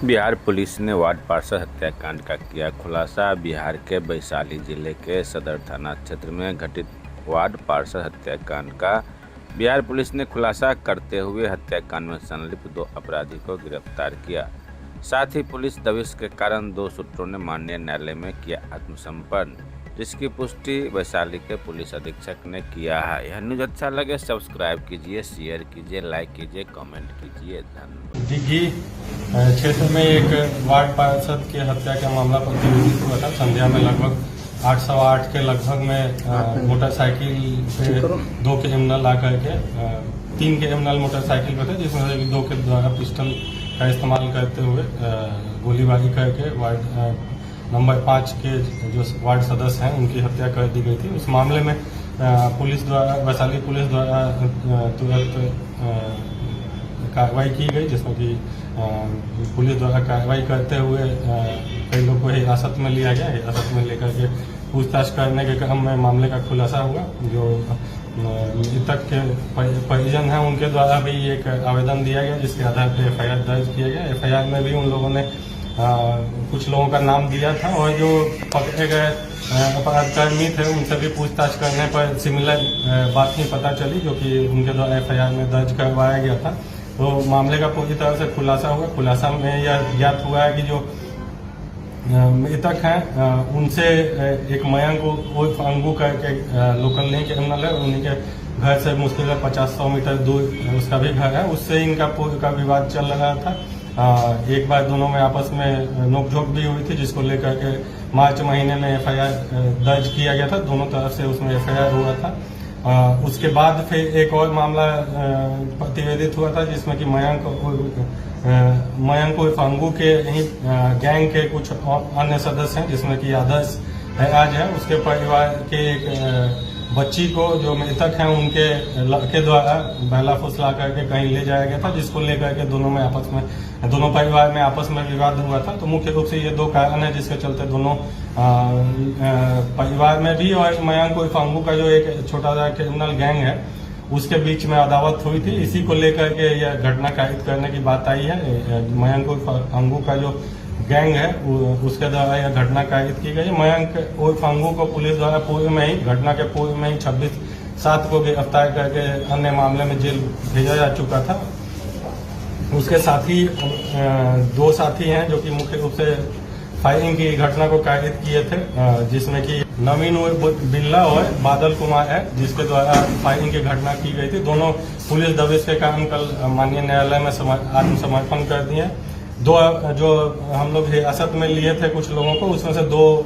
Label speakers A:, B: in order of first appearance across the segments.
A: Bihar police ने ward पार्षद हत्याकांड का किया खुलासा। बिहार के वैशाली जिले के सदर थाना क्षेत्र में घटित वार्ड पार्षद हत्याकांड का बिहार पुलिस ने खुलासा करते हुए हत्याकांड में संलिप्त 2 अपराधी को गिरफ्तार किया। साथ ही पुलिस दबिश के कारण 2 शूटरों ने माननीय न्यायालय में किया आत्मसमर्पण, जिसकी पुष्टि वैशाली के पुलिस अधीक्षक ने किया है। यह न्यूज अच्छा लगे सब्सक्राइब कीजिए, शेयर कीजिए, लाइक कीजिए, कमेंट कीजिए। धन्यवाद।
B: दिघी क्षेत्र में एक वार्ड पार्षद की हत्या का मामला प्रतिवेदित हुआ था। संध्या में लगभग 8:08 के लगभग में मोटरसाइकिल पे 2 क्रिमिनल आकर के 3 क्रिमिनल मोटरसाइकिल पे थे, जिसमें से 2 के द्वारा पिस्टल का इस्तेमाल करते हुए गोलीबारी करके वार्ड नंबर 5 के जो वार्ड सदस्य हैं उनकी हत्या कर दी गई थी। उस मामले में पुलिस द्वारा वैशाली पुलिस द्वारा तुरंत कार्रवाई की गई, जिसमें कि पुलिस द्वारा कार्रवाई करते हुए कई लोग को हिरासत में लिया गया। हिरासत में लेकर के पूछताछ करने के क्रम में मामले का खुलासा हुआ। जो मृतक के परिजन हैं उनके द्वारा भी एक आवेदन दिया गया, जिसके आधार पर FIR दर्ज किया गया। FIR में भी उन लोगों ने कुछ लोगों का नाम दिया था और जो पकड़े गए अपराधकर्मी थे उनसे भी पूछताछ करने पर सिमिलर बात ही पता चली, जो कि उनके द्वारा FIR में दर्ज करवाया गया था। तो मामले का पूरी तरह से खुलासा हुआ। खुलासा में यह ज्ञात हुआ है कि जो मृतक हैं उनसे एक मयंक उर्फ अंगू करके लोकल नहीं क्रिमिनल है, उन्हीं के घर से मुश्किल 50-100 मीटर दूर उसका भी घर है। उससे इनका पूर्व का विवाद चल रहा था। एक बार दोनों में आपस में नोकझोंक भी हुई थी, जिसको लेकर के मार्च महीने में FIR दर्ज किया गया था। दोनों तरफ से उसमें FIR हुआ था। उसके बाद फिर एक और मामला प्रतिवेदित हुआ था, जिसमें कि मयंक उर्फ अंगू के ही गैंग के कुछ अन्य सदस्य हैं, जिसमें कि आदर्श आज है उसके परिवार के एक बच्ची को जो मृतक हैं उनके लड़के द्वारा बहला फुसला करके कहीं ले जाया गया था, जिसको लेकर के दोनों परिवार में आपस में विवाद हुआ था। तो मुख्य रूप से ये 2 कारण है जिसके चलते दोनों परिवार में भी और मयंक उर्फ अंगू का जो एक छोटा सा क्रिमिनल गैंग है उसके बीच में अदावत हुई थी। इसी को लेकर के यह घटना कारित करने की बात आई है। मयंक उर्फ अंगू का जो गैंग है उसके द्वारा यह घटना कारित की गई। मयंक उर्फ अंगू को पुलिस द्वारा घटना के पूर्व में ही 26/7 को गिरफ्तार करके अन्य मामले में जेल भेजा जा चुका था। उसके साथी 2 साथी हैं जो कि मुख्य रूप से फायरिंग की घटना को कारित किए थे, जिसमें कि नवीन बिल्ला और बादल कुमार है, जिसके द्वारा फायरिंग की घटना की गई थी। दोनों पुलिस दबिश के कारण कल माननीय न्यायालय में आत्मसमर्पण कर दिए। 2 जो हम लोग हिरासत में लिए थे कुछ लोगों को, उसमें से 2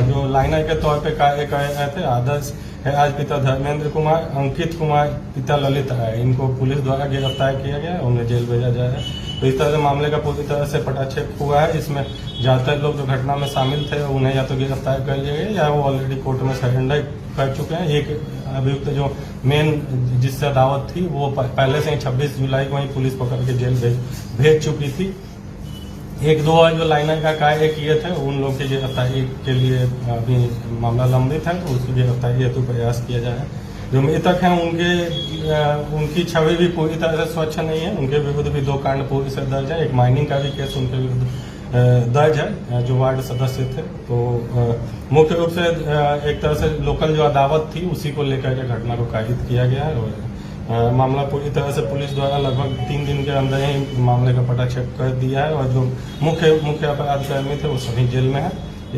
B: जो लाइनर के तौर पे कार्य कर रहे थे। आदर्श है आज पिता धर्मेंद्र कुमार, अंकित कुमार पिता ललित है। इनको पुलिस द्वारा गिरफ्तार किया गया, उन्हें जेल भेजा जा रहा है। तो इस तरह से मामले का पूरी तरह से पटाक्षेप हुआ है। इसमें ज्यादातर लोग जो घटना में शामिल थे उन्हें या तो गिरफ्तार कर लिया गया या वो ऑलरेडी कोर्ट में सरेंडर कर चुके हैं। एक अभियुक्त जो मेन जिससे अदावत थी वो पहले से ही 26 जुलाई को ही पुलिस पकड़ के जेल भेज चुकी थी। 1-2 और जो लाइनर का कार्य किए थे उन लोग की गिरफ्तारी के लिए अभी मामला लंबित है, तो उसकी गिरफ्तारी हेतु प्रयास किया जाए। जो मृतक हैं उनकी छवि भी पूरी तरह से स्वच्छ नहीं है। उनके विरुद्ध भी 2 कांड पूरी से दर्ज है। एक माइनिंग का भी केस उनके विरुद्ध दर्ज है, जो वार्ड सदस्य थे। तो मुख्य रूप से एक तरह से लोकल जो अदावत थी उसी को लेकर के घटना को कारित किया गया है और मामला पूरी तरह से पुलिस द्वारा लगभग 3 दिन के अंदर ही मामले का पटाक्षेप कर दिया है और जो मुख्य अपराधकर्मी थे वो सभी जेल में है।